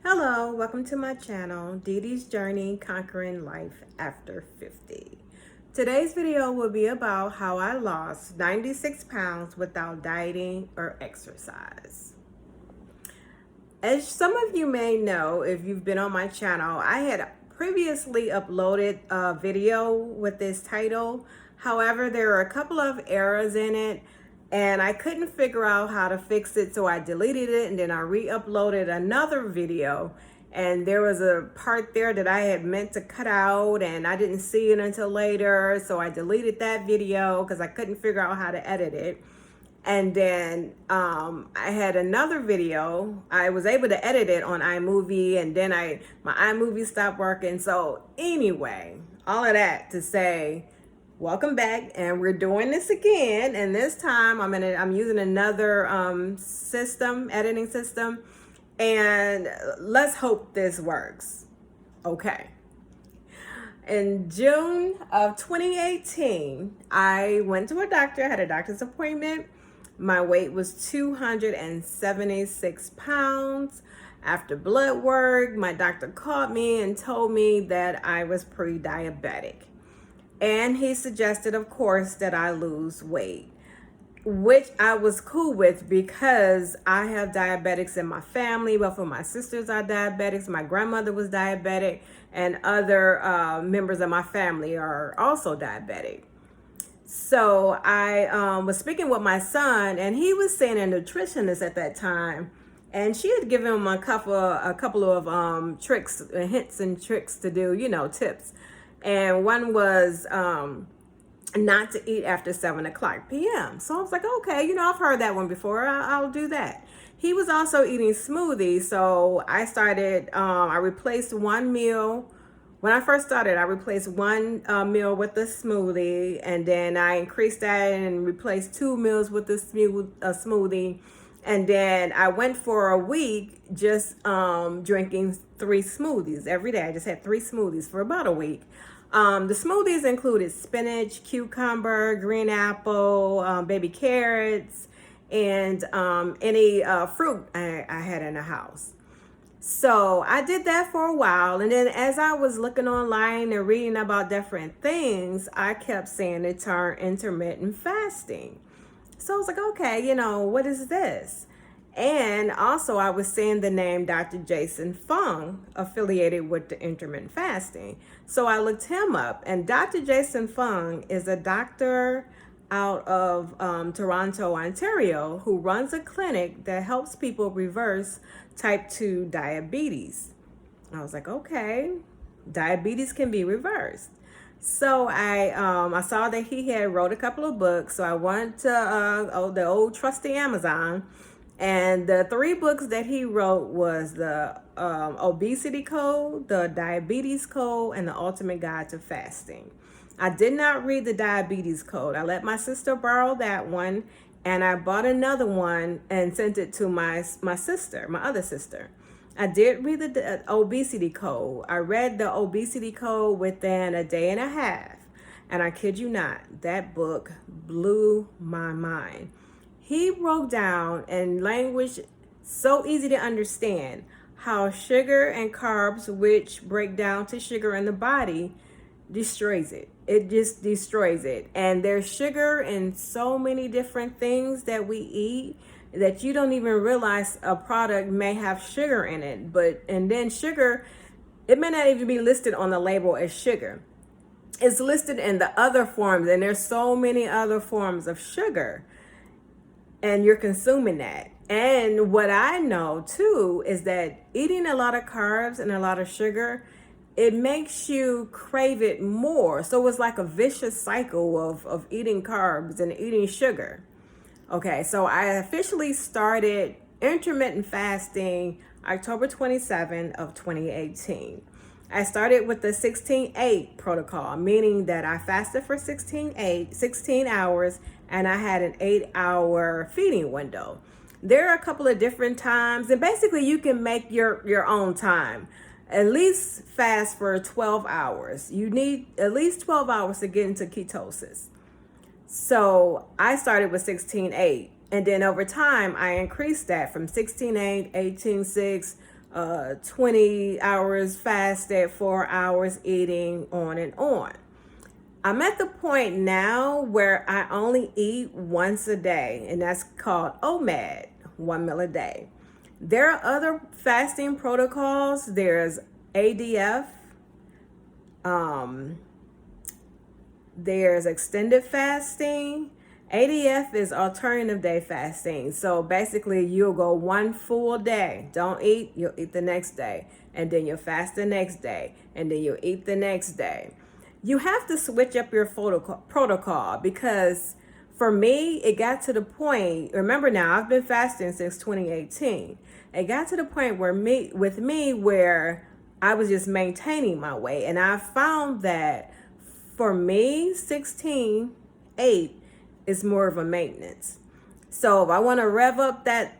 Hello, welcome to my channel, Dee Dee's Journey Conquering Life After 50. Today's video will be about how I lost 96 pounds without dieting or exercise. As some of you may know, if you've been on my channel, I had previously uploaded a video with this title. However, there are a couple of errors in it and I couldn't figure out how to fix it, so I deleted it and then I re-uploaded another video, and there was a part there that I had meant to cut out and I didn't see it until later, so I deleted that video because I couldn't figure out how to edit it. And then I had another video. I was able to edit it on iMovie, and then my iMovie stopped working. So anyway, all of that to say, welcome back, and we're doing this again. And this time I'm using another editing system, and let's hope this works. Okay. In June of 2018, I went to a doctor, had a doctor's appointment. My weight was 276 pounds. After blood work, my doctor called me and told me that I was pre-diabetic. And he suggested, of course, that I lose weight, which I was cool with because I have diabetics in my family. Both of my sisters are diabetics. My grandmother was diabetic, and other members of my family are also diabetic. So I was speaking with my son, and he was seeing a nutritionist at that time, and she had given him a couple of tricks, hints and tricks to do, tips. And one was not to eat after 7:00 p.m. So I was like, okay, I've heard that one before. I'll do that. He was also eating smoothies, so I started. I replaced one meal. When I first started, I replaced one meal with a smoothie, and then I increased that and replaced 2 meals with a smoothie. And then I went for a week just drinking 3 smoothies every day. I just had 3 smoothies for about a week. The smoothies included spinach, cucumber, green apple, baby carrots, and any fruit I had in the house. So I did that for a while, and then as I was looking online and reading about different things, I kept seeing the term intermittent fasting. So I was like, okay, what is this? And also I was seeing the name Dr. Jason Fung affiliated with the intermittent fasting. So I looked him up, and Dr. Jason Fung is a doctor out of Toronto, Ontario, who runs a clinic that helps people reverse type 2 diabetes. I was like, okay, diabetes can be reversed. So I saw that he had wrote a couple of books. So I went to the old trusty Amazon, and the 3 books that he wrote was the Obesity Code, the Diabetes Code, and the Ultimate Guide to Fasting. I did not read the Diabetes Code. I let my sister borrow that one, and I bought another one and sent it to my other sister. I did read the Obesity Code. I read the Obesity Code within a day and a half, and I kid you not, that book blew my mind. He broke down in language so easy to understand how sugar and carbs, which break down to sugar in the body, destroys it. It just destroys it. And there's sugar in so many different things that we eat that you don't even realize a product may have sugar in it. And then sugar, it may not even be listed on the label as sugar. It's listed in the other forms, and there's so many other forms of sugar, and you're consuming that. And what I know too is that eating a lot of carbs and a lot of sugar, it makes you crave it more. So it's like a vicious cycle of eating carbs and eating sugar. Okay, so I officially started intermittent fasting October 27 of 2018. I started with the 16-8 protocol, meaning that I fasted for 16 hours, and I had an 8-hour feeding window. There are a couple of different times, and basically you can make your own time. At least fast for 12 hours. You need at least 12 hours to get into ketosis. So I started with 16-8, and then over time I increased that from 16-8, 18-6, 20 hours fasted, 4 hours eating, on and on. I'm at the point now where I only eat once a day, and that's called OMAD, 1 meal a day. There are other fasting protocols. There's ADF, there's extended fasting. ADF is alternative day fasting. So basically, you'll go one full day, don't eat, you'll eat the next day, and then you'll fast the next day, and then you'll eat the next day. You have to switch up your protocol, because for me, it got to the point, remember now, I've been fasting since 2018. It got to the point where where I was just maintaining my weight. And I found that for me, 16.8 is more of a maintenance. So if I want to rev up that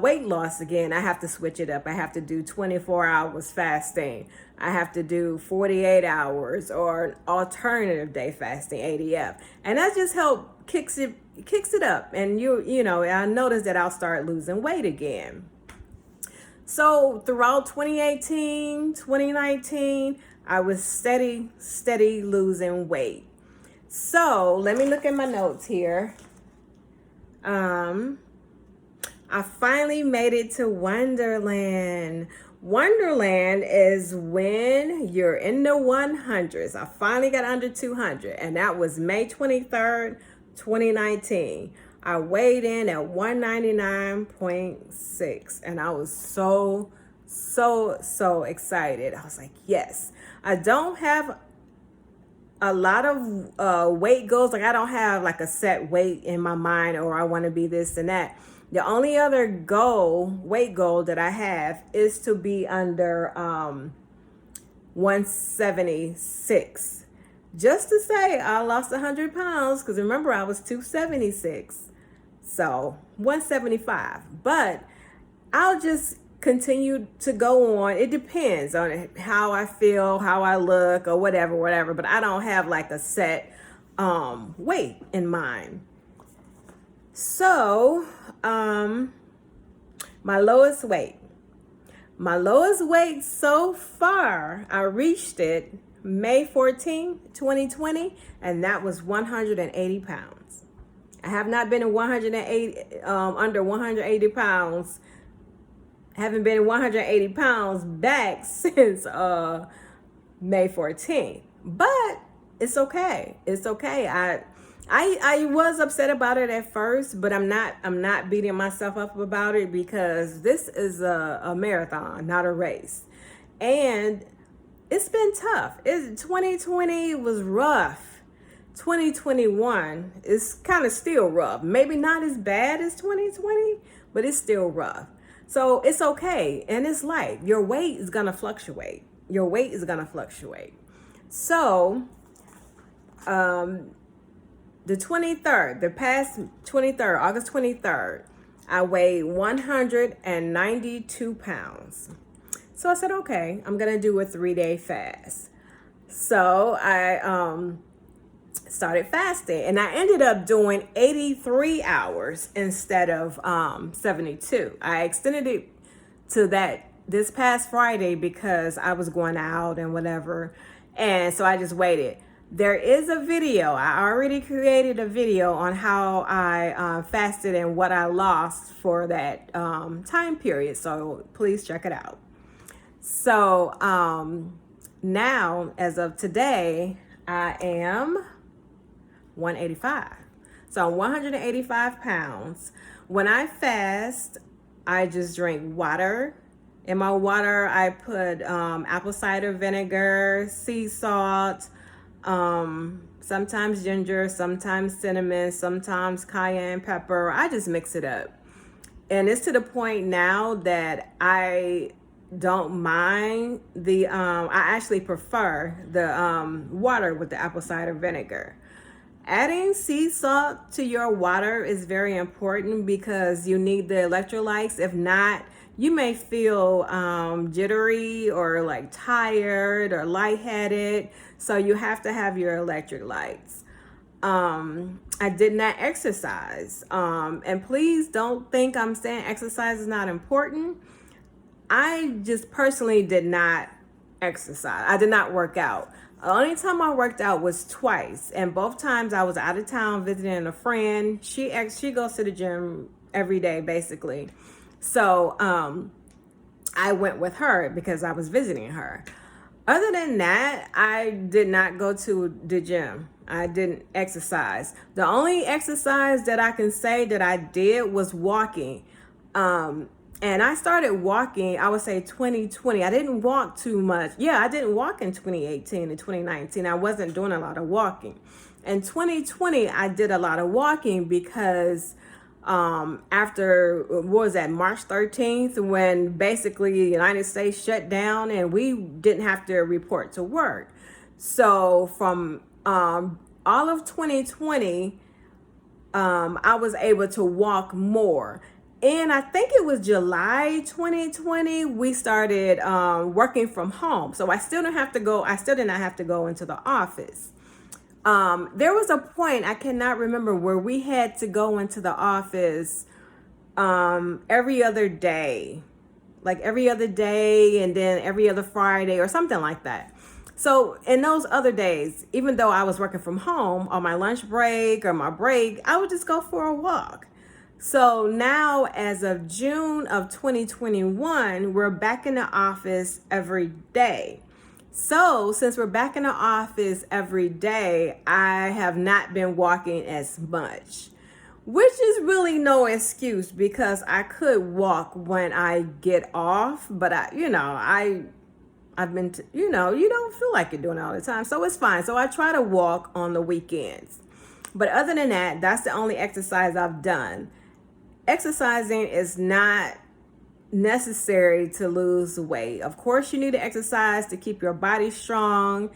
weight loss again, I have to switch it up. I have to do 24 hours fasting. I have to do 48 hours or alternative day fasting, ADF. And that just kicks it up. And I noticed that I'll start losing weight again. So throughout 2018, 2019, I was steady losing weight. So let me look at my notes here. I finally made it to Wonderland. Wonderland is when you're in the 100s. I finally got under 200, and that was May 23rd, 2019. I weighed in at 199.6, and I was so excited. I was like, yes. I don't have a lot of weight goals. Like, I don't have like a set weight in my mind, or I want to be this and that. The only other weight goal that I have is to be under 176. Just to say I lost 100 pounds, because remember, I was 276. So 175. But I'll just continue to go on. It depends on how I feel, how I look, or whatever. But I don't have like a set weight in mind. So my lowest weight so far, I reached it May 14, 2020, and that was 180 pounds. I have not been in under 180 pounds. Haven't been 180 pounds back since May 14th. But it's okay. It's okay. I was upset about it at first, but I'm not beating myself up about it, because this is a marathon, not a race. And it's been tough. 2020 was rough. 2021 is kind of still rough. Maybe not as bad as 2020, but it's still rough. So it's okay. And it's life. Your weight is going to fluctuate. So, the 23rd, the past 23rd, August 23rd, I weighed 192 pounds. So I said, okay, I'm going to do a 3-day fast. So I started fasting, and I ended up doing 83 hours instead of 72. I extended it to this past Friday because I was going out and whatever. And so I just waited. There is a video. I already created a video on how I fasted and what I lost for that time period. So please check it out. So now, as of today, I am 185. So I'm 185 pounds. When I fast, I just drink water. In my water, I put apple cider vinegar, sea salt, sometimes ginger, sometimes cinnamon, sometimes cayenne pepper. I just mix it up. And it's to the point now that I don't mind I actually prefer the water with the apple cider vinegar. Adding sea salt to your water is very important because you need the electrolytes. If not, you may feel jittery or like tired or lightheaded. So you have to have your electrolytes. I did not exercise. And please don't think I'm saying exercise is not important. I just personally did not exercise. I did not work out. The only time I worked out was twice, and both times I was out of town visiting a friend. She goes to the gym every day basically. So I went with her because I was visiting her. Other than that, I did not go to the gym. I didn't exercise. The only exercise that I can say that I did was walking. And I started walking, I would say 2020. I didn't walk too much. Yeah, I didn't walk in 2018 and 2019. I wasn't doing a lot of walking. In 2020, I did a lot of walking because after, what was that, March 13th, when basically the United States shut down and we didn't have to report to work. So from all of 2020, I was able to walk more. And I think it was July 2020, we started working from home. So I still did not have to go into the office. There was a point, I cannot remember, where we had to go into the office every other day, like every other day, and then every other Friday or something like that. So in those other days, even though I was working from home on my lunch break or my break, I would just go for a walk. So now, as of June of 2021, we're back in the office every day. So since we're back in the office every day, I have not been walking as much, which is really no excuse because I could walk when I get off, but I've been, you don't feel like you're doing it all the time. So it's fine. So I try to walk on the weekends. But other than that, that's the only exercise I've done. Exercising is not necessary to lose weight. Of course, you need to exercise to keep your body strong.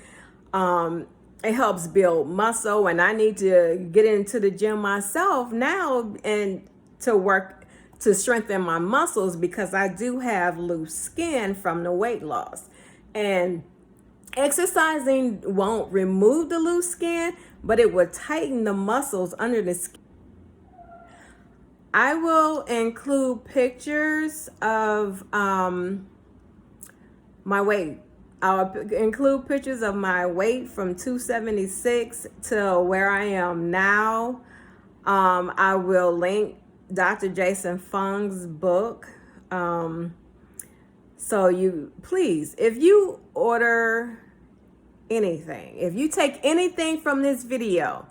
It helps build muscle, and I need to get into the gym myself now and to work to strengthen my muscles because I do have loose skin from the weight loss. And exercising won't remove the loose skin, but it will tighten the muscles under the skin. I will include pictures of my weight. I'll include pictures of my weight from 276 to where I am now. I will link Dr. Jason Fung's book. So you, please, if you order anything, if you take anything from this video,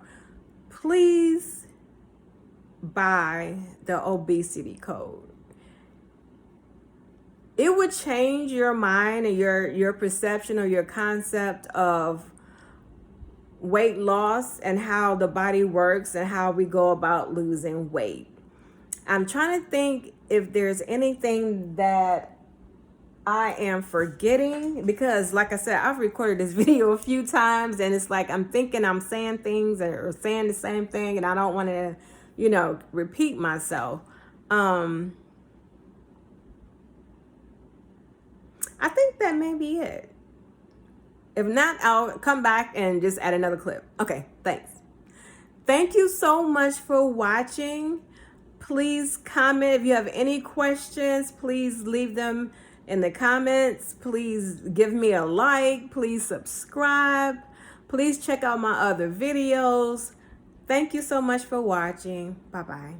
please buy the obesity code. It would change your mind and your perception or your concept of weight loss and how the body works and how we go about losing weight. I'm trying to think if there's anything that I am forgetting, because like I said, I've recorded this video a few times and it's like I'm thinking I'm saying things or saying the same thing and I don't want to repeat myself. I think that may be it. If not, I'll come back and just add another clip. Okay, thanks. Thank you so much for watching. Please comment if you have any questions. Please leave them in the comments. Please give me a like. Please subscribe. Please check out my other videos. Thank you so much for watching. Bye-bye.